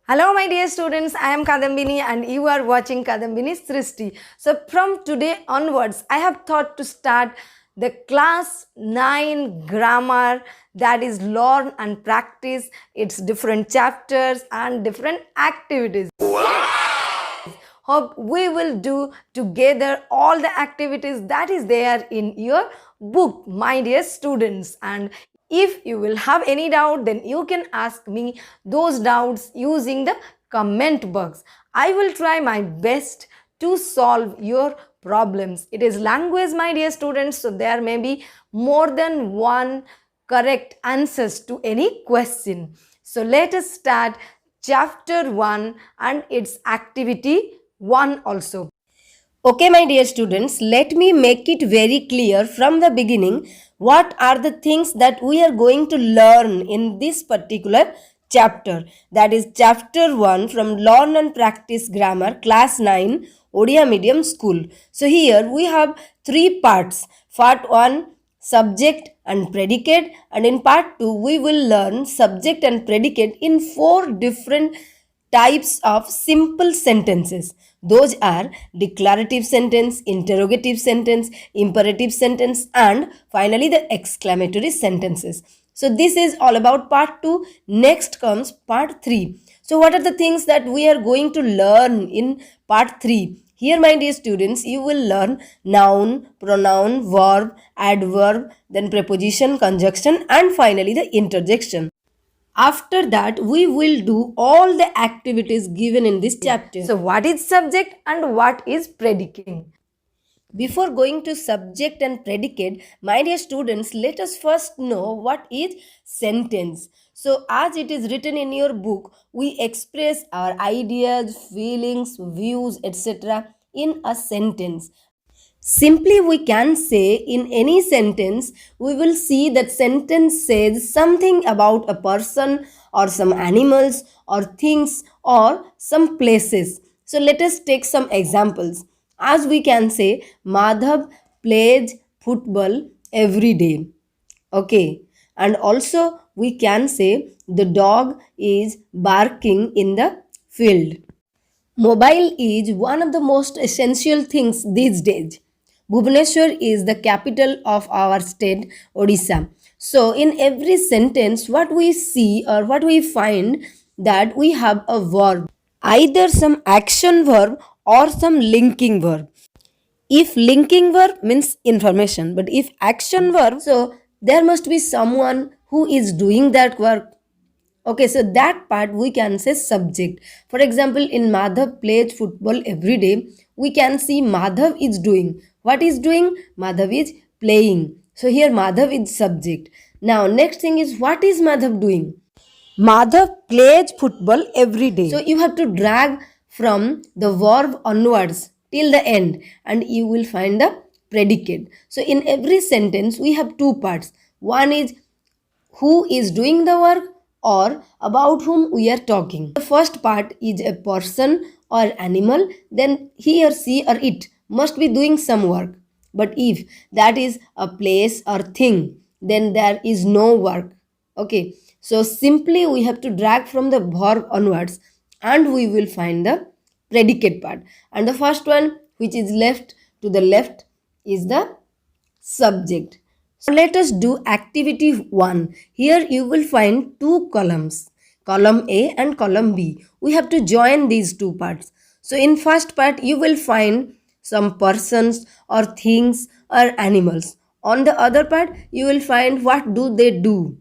Hello, my dear students. I am Kadambini, and you are watching Kadambini's Srishti. So, from today onwards, I have thought to start the class 9 grammar, that is learn and practice its different chapters and different activities. Hope we will do together all the activities that is there in your book, my dear students. And if you will have any doubt, then you can ask me those doubts using the comment box. I will try my best to solve your problems. It is language, my dear students, so there may be more than one correct answers to any question. So let us start chapter 1 and its activity 1 also. Okay, my dear students, let me make it very clear from the beginning what are the things that we are going to learn in this particular chapter. That is chapter 1 from Learn and Practice Grammar, class 9, Odia Medium School. So here we have 3 parts. Part 1, subject and predicate, and in part 2 we will learn subject and predicate in 4 different types of simple sentences. Those are declarative sentence, interrogative sentence, imperative sentence, and finally the exclamatory sentences. So this is all about part 2. Next comes part 3. So what are the things that we are going to learn in part 3? Here, my dear students, you will learn noun, pronoun, verb, adverb, then preposition, conjunction, and finally the interjection. After that, we will do all the activities given in this chapter. So, what is subject and what is predicate? Before going to subject and predicate, my dear students, let us first know what is sentence. So, as it is written in your book, we express our ideas, feelings, views, etc. in a sentence. Simply, we can say in any sentence, we will see that sentence says something about a person or some animals or things or some places. So, let us take some examples. As we can say, Madhav plays football every day. Okay. And also, we can say the dog is barking in the field. Mobile is one of the most essential things these days. Bhubaneswar is the capital of our state, Odisha. So, in every sentence, what we see or what we find that we have a verb, either some action verb or some linking verb. If linking verb means information, but if action verb, so there must be someone who is doing that work. Okay, so that part we can say subject. For example, in Madhav plays football every day, we can see Madhav is doing. What is doing? Madhav is playing. So here Madhav is subject. Now next thing is, what is Madhav doing? Madhav plays football every day. So you have to drag from the verb onwards till the end and you will find the predicate. So in every sentence we have two parts. One is who is doing the work or about whom we are talking. The first part is a person or animal, then he or she or it must be doing some work. But if that is a place or thing, then there is no work. Okay, so simply we have to drag from the verb onwards and we will find the predicate part. And the first one, which is left to the left, is the subject. So let us do activity 1. Here you will find two columns, column A and column B. We have to join these two parts. So in first part you will find some persons or things or animals. On the other part you will find what do they do.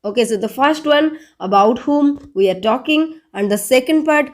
Okay, so the first one, about whom we are talking, and the second part,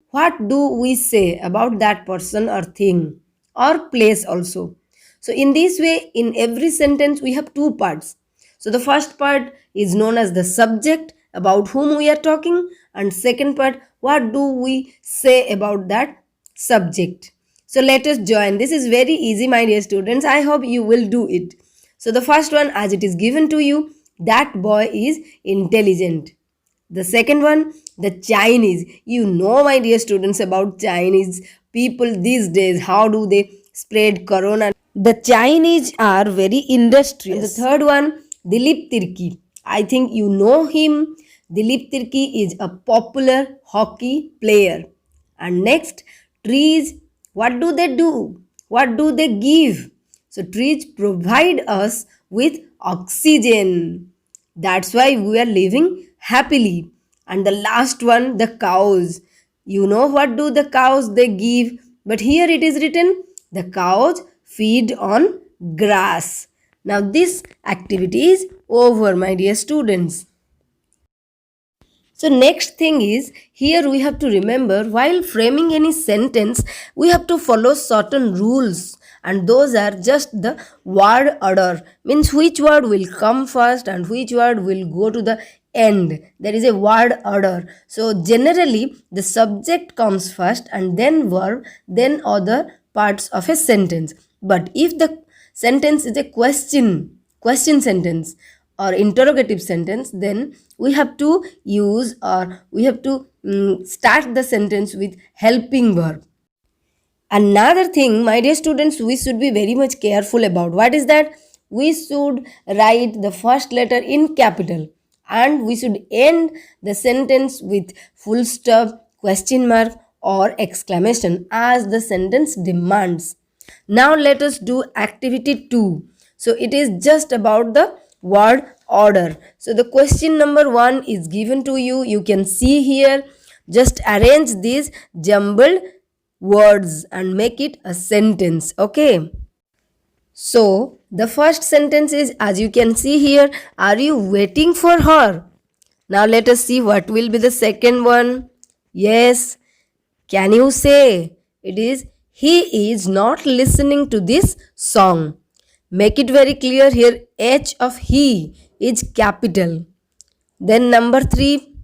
what do we say about that person or thing or place also. So in this way, in every sentence we have two parts. So the first part is known as the subject, about whom we are talking, and second part, what do we say about that subject. So let us join. This is very easy, my dear students. I hope you will do it. So the first one, as it is given to you, that boy is intelligent. The second one, the Chinese. You know, my dear students, about Chinese people these days. How do they spread corona? The Chinese are very industrious. And the third one, Dilip Tirki. I think you know him. Dilip Tirki is a popular hockey player. And next, trees, what do they do? What do they give? So, trees provide us with oxygen. That's why we are living happily. And the last one, the cows. You know what do the cows they give? But here it is written, the cows feed on grass. Now this activity is over, my dear students. So next thing is, here we have to remember, while framing any sentence, we have to follow certain rules, and those are just the word order, means which word will come first and which word will go to the end. There is a word order. So generally the subject comes first and then verb, then other parts of a sentence. But if the sentence is a question sentence or interrogative sentence, then we have to use, or we have to start the sentence with helping verb. Another thing, my dear students, we should be very much careful about. What is that? We should write the first letter in capital, and we should end the sentence with full stop, question mark, or exclamation as the sentence demands. Now let us do activity 2. So it is just about the word order. So the question number 1 is given to you. You can see here. Just arrange these jumbled words and make it a sentence. Okay. So the first sentence is, as you can see here, are you waiting for her? Now let us see what will be the second one. Yes. Can you say? It is, he is not listening to this song. Make it very clear here, H of he is capital. Then number 3,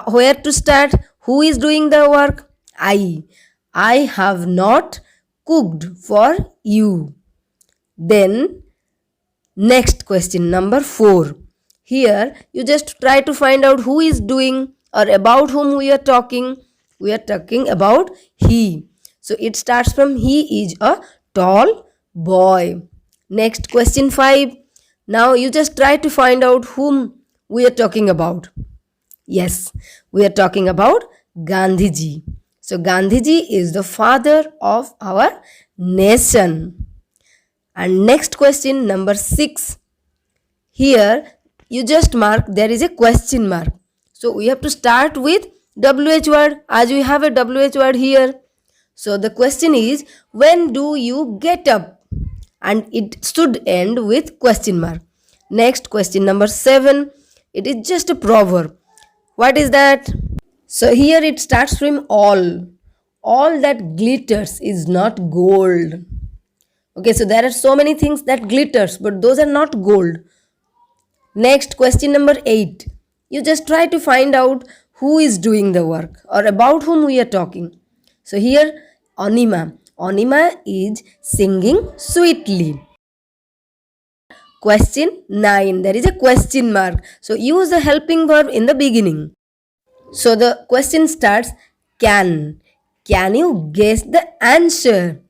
where to start? Who is doing the work? I have not cooked for you. Then next question, number 4. Here you just try to find out who is doing or about whom we are talking. We are talking about he. So it starts from, he is a tall boy. Next, question 5. Now you just try to find out whom we are talking about. Yes, we are talking about Gandhiji. So Gandhiji is the father of our nation. And next question, number 6. Here you just mark, there is a question mark. So we have to start with WH word, as we have a WH word here. So the question is, when do you get up? And it should end with question mark. Next, question number 7. It is just a proverb. What is that? So here it starts from all. All that glitters is not gold. Okay, so there are so many things that glitters, but those are not gold. Next, question number 8. You just try to find out who is doing the work or about whom we are talking. So here, Anima. Anima is singing sweetly. Question 9. There is a question mark. So use the helping verb in the beginning. So the question starts, can. Can you guess the answer?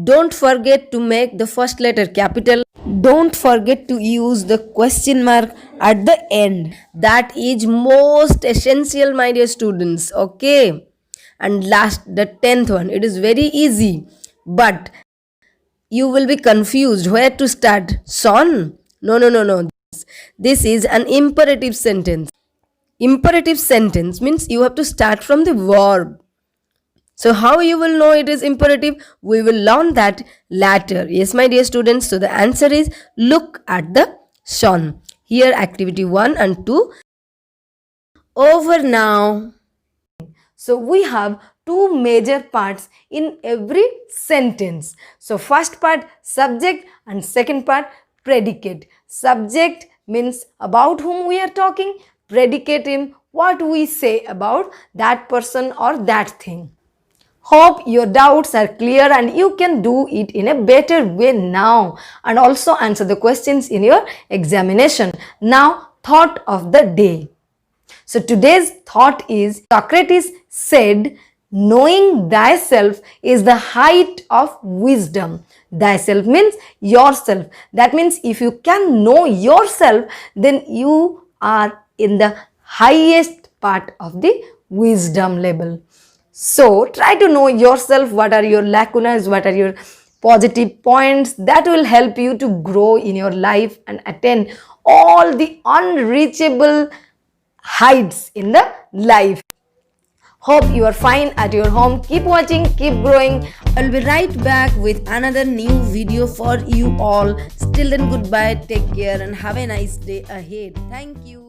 Don't forget to make the first letter capital. Don't forget to use the question mark at the end. That is most essential, my dear students. Okay. And last, the 10th one. It is very easy, but you will be confused where to start. Son? No. This is an imperative sentence. Imperative sentence means you have to start from the verb. So how you will know it is imperative? We will learn that later. Yes, my dear students. So the answer is, look at the sun. Here activity 1 and 2 over now. So we have 2 major parts in every sentence. So first part, subject, and second part, predicate. Subject means about whom we are talking. Predicate in what we say about that person or that thing. Hope your doubts are clear and you can do it in a better way now and also answer the questions in your examination. Now, thought of the day. So today's thought is, Socrates said, knowing thyself is the height of wisdom. Thyself means yourself. That means if you can know yourself, then you are in the highest part of the wisdom level. So try to know yourself, what are your lacunas, what are your positive points that will help you to grow in your life and attain all the unreachable heights in the life. Hope you are fine at your home. Keep watching, keep growing. I'll be right back with another new video for you all. Still then, goodbye, take care, and have a nice day ahead. Thank you.